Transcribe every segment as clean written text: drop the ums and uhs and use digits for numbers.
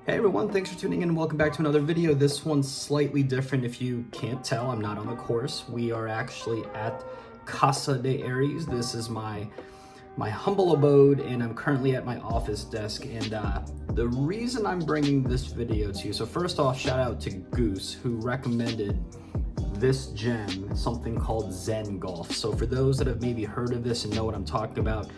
Hey everyone, thanks for tuning in and welcome back to another video. This one's slightly different. If you can't tell, I'm not on the course. We are actually at Casa de Aries. This is my humble abode and I'm currently at my office desk. And the reason I'm bringing this video to you, so first off, shout out to Goose who recommended this gem, something called Zen Golf. So for those that have maybe heard of this and know what I'm talking about,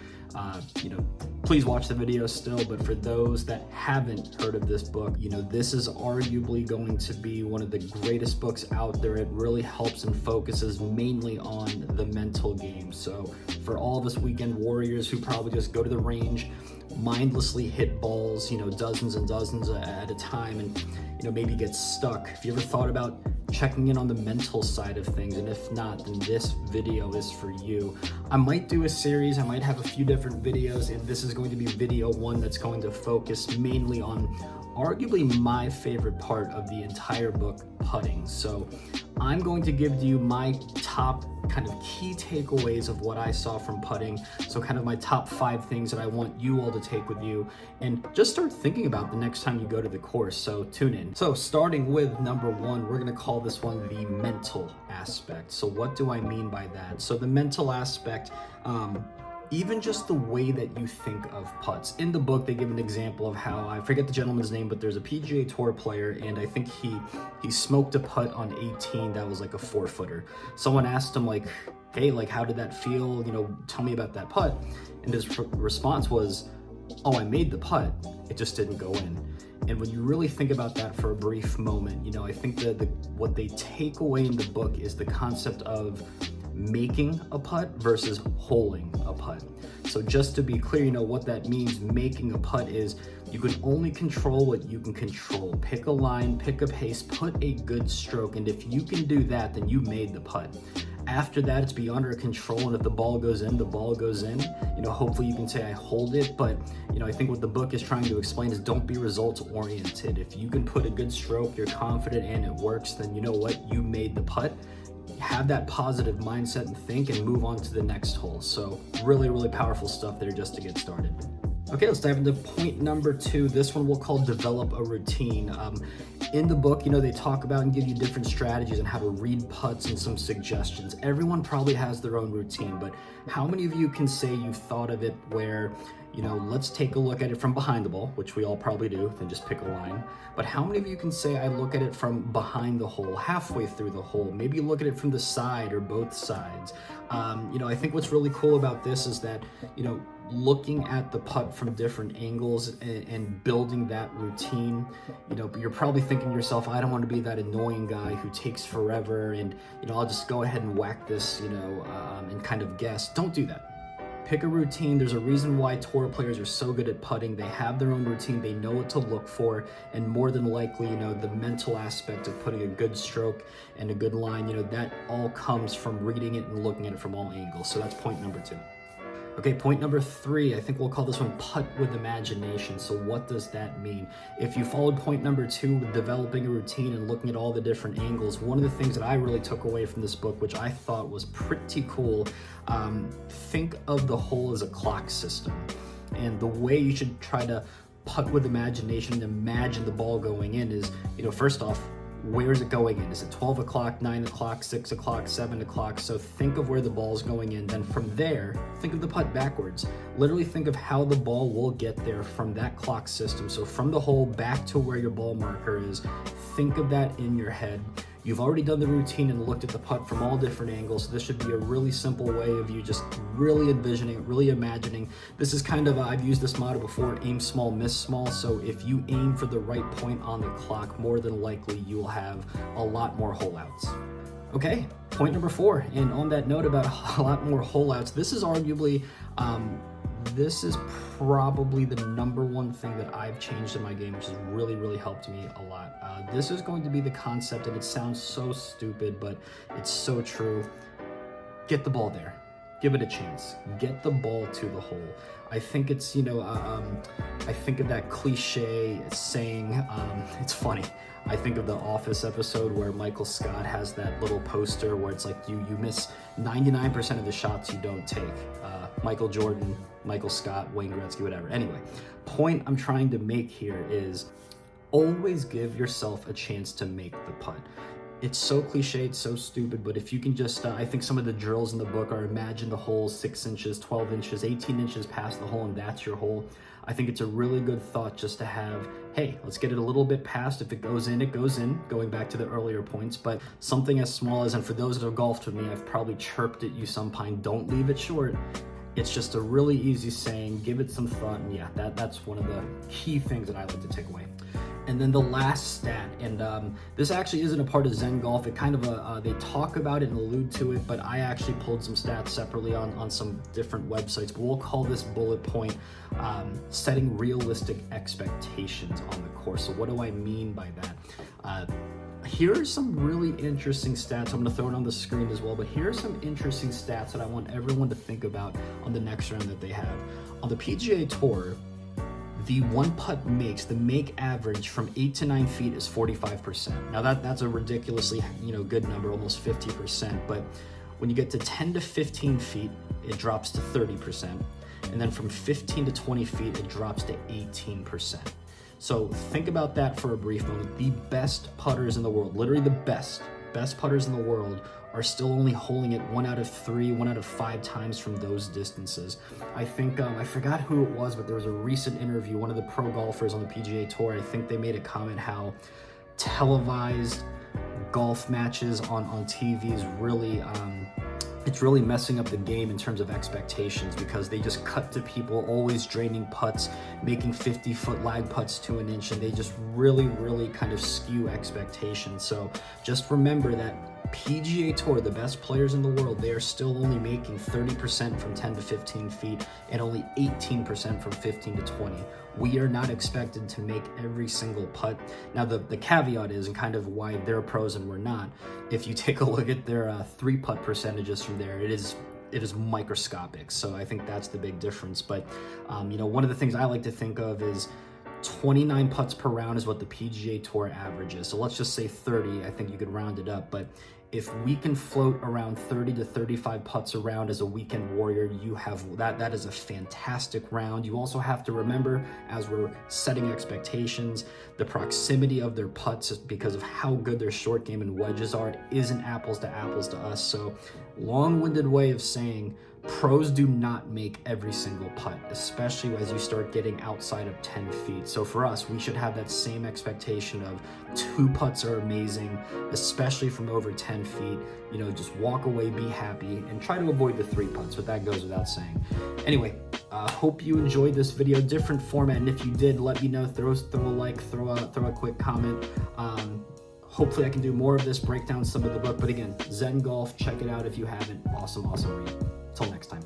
please watch the video still. But for those that haven't heard of this book, this is arguably going to be one of the greatest books out there. It really helps and focuses mainly on the mental game. So for all of us weekend warriors who probably just go to the range, mindlessly hit balls, dozens and dozens at a time, and maybe get stuck. If you ever thought about checking in on the mental side of things, and if not, then this video is for you. I might do a series, I might have a few different videos, and this is going to be video one that's going to focus mainly on arguably my favorite part of the entire book, putting. So I'm going to give you my top kind of key takeaways of what I saw from putting. So kind of my top 5 things that I want you all to take with you and just start thinking about the next time you go to the course. So tune in. So starting with number 1, we're going to call this one the mental aspect. So what do I mean by that? So the mental aspect, even just the way that you think of putts. In the book, they give an example of how, I forget the gentleman's name, but there's a PGA Tour player, and I think he smoked a putt on 18 that was like a 4-footer. Someone asked him like, hey, like how did that feel? Tell me about that putt. And his response was, oh, I made the putt, it just didn't go in. And when you really think about that for a brief moment, I think that what they take away in the book is the concept of making a putt versus holing a putt. So just to be clear, what that means, making a putt is you can only control what you can control. Pick a line, pick a pace, put a good stroke, and if you can do that, then you made the putt. After that, it's beyond our control, and if the ball goes in, the ball goes in. Hopefully you can say I hold it, but I think what the book is trying to explain is don't be results oriented. If you can put a good stroke, you're confident and it works, then you know what, you made the putt. Have that positive mindset and think and move on to the next hole. So really, really powerful stuff there just to get started. Okay, let's dive into point number 2. This one we'll call develop a routine. In the book, they talk about and give you different strategies on how to read putts and some suggestions. Everyone probably has their own routine, but how many of you can say you've thought of it where, let's take a look at it from behind the ball, which we all probably do, then just pick a line. But how many of you can say I look at it from behind the hole, halfway through the hole, maybe look at it from the side or both sides? I think what's really cool about this is that, looking at the putt from different angles and building that routine, you're probably thinking to yourself, I don't want to be that annoying guy who takes forever and, I'll just go ahead and whack this, and kind of guess. Don't do that. Pick a routine. There's a reason why tour players are so good at putting. They have their own routine. They know what to look for. And more than likely, the mental aspect of putting a good stroke and a good line, that all comes from reading it and looking at it from all angles. So that's point number 2. Okay, point number 3, I think we'll call this one putt with imagination. So what does that mean? If you followed point number 2 with developing a routine and looking at all the different angles, one of the things that I really took away from this book, which I thought was pretty cool, think of the hole as a clock system. And the way you should try to putt with imagination and imagine the ball going in is, first off, where is it going in? Is it 12 o'clock, 9 o'clock, 6 o'clock, 7 o'clock? So think of where the ball's going in. Then from there, think of the putt backwards. Literally think of how the ball will get there from that clock system. So from the hole back to where your ball marker is, think of that in your head. You've already done the routine and looked at the putt from all different angles. So this should be a really simple way of you just really envisioning, really imagining. This is kind of, I've used this motto before, aim small, miss small. So if you aim for the right point on the clock, more than likely you will have a lot more hole outs. Okay, point number 4. And on that note about a lot more hole outs, this is arguably, this is probably the number 1 thing that I've changed in my game, which has really, really helped me a lot. This is going to be the concept, and it sounds so stupid, but it's so true. Get the ball there. Give it a chance. Get the ball to the hole. I think it's, I think of that cliche saying, it's funny. I think of the Office episode where Michael Scott has that little poster where it's like you miss 99% of the shots you don't take. Michael Jordan, Michael Scott, Wayne Gretzky, whatever. Anyway, point I'm trying to make here is always give yourself a chance to make the putt. It's so cliche, it's so stupid, but if you can just, I think some of the drills in the book are imagine the hole 6 inches, 12 inches, 18 inches past the hole, and that's your hole. I think it's a really good thought just to have, hey, let's get it a little bit past. If it goes in, it goes in, going back to the earlier points, but something as small as, and for those that have golfed with me, I've probably chirped at you some pine, don't leave it short. It's just a really easy saying, give it some thought, and yeah, that's one of the key things that I like to take away. And then the last stat, and this actually isn't a part of Zen Golf. It kind of, they talk about it and allude to it, but I actually pulled some stats separately on some different websites. But we'll call this bullet point setting realistic expectations on the course. So what do I mean by that? Here are some really interesting stats. I'm going to throw it on the screen as well, but here are some interesting stats that I want everyone to think about on the next round that they have. On the PGA Tour, the one putt makes, the make average from 8 to 9 feet is 45%. Now that's a ridiculously, good number, almost 50%. But when you get to 10 to 15 feet, it drops to 30%. And then from 15 to 20 feet, it drops to 18%. So think about that for a brief moment. The best putters in the world, literally the best putters in the world, are still only holding it 1 out of 3, 1 out of 5 times from those distances. I think, I forgot who it was, but there was a recent interview, one of the pro golfers on the PGA Tour, I think they made a comment how televised golf matches on TV is really, it's really messing up the game in terms of expectations, because they just cut to people always draining putts, making 50-foot lag putts to an inch, and they just really kind of skew expectations. So just remember that PGA Tour, the best players in the world, they are still only making 30% from 10 to 15 feet and only 18% from 15 to 20. We are not expected to make every single putt. Now the caveat is, and kind of why they're pros and we're not, if you take a look at their 3-putt percentages from there, it is microscopic. So I think that's the big difference. But one of the things I like to think of is 29 putts per round is what the PGA Tour averages. So let's just say 30. I think you could round it up, but if we can float around 30 to 35 putts a round as a weekend warrior, you have that is a fantastic round. You also have to remember, as we're setting expectations, the proximity of their putts, because of how good their short game and wedges are, isn't apples to apples to us. So long-winded way of saying, pros do not make every single putt, especially as you start getting outside of 10 feet. So for us, we should have that same expectation of 2 putts are amazing, especially from over 10 feet. Just walk away, be happy, and try to avoid the 3 putts, but that goes without saying. Anyway, hope you enjoyed this video, different format, and if you did, let me know, throw a like, throw a quick comment. Hopefully I can do more of this, break down some of the book, but again, Zen Golf, check it out if you haven't. Awesome read. Till next time.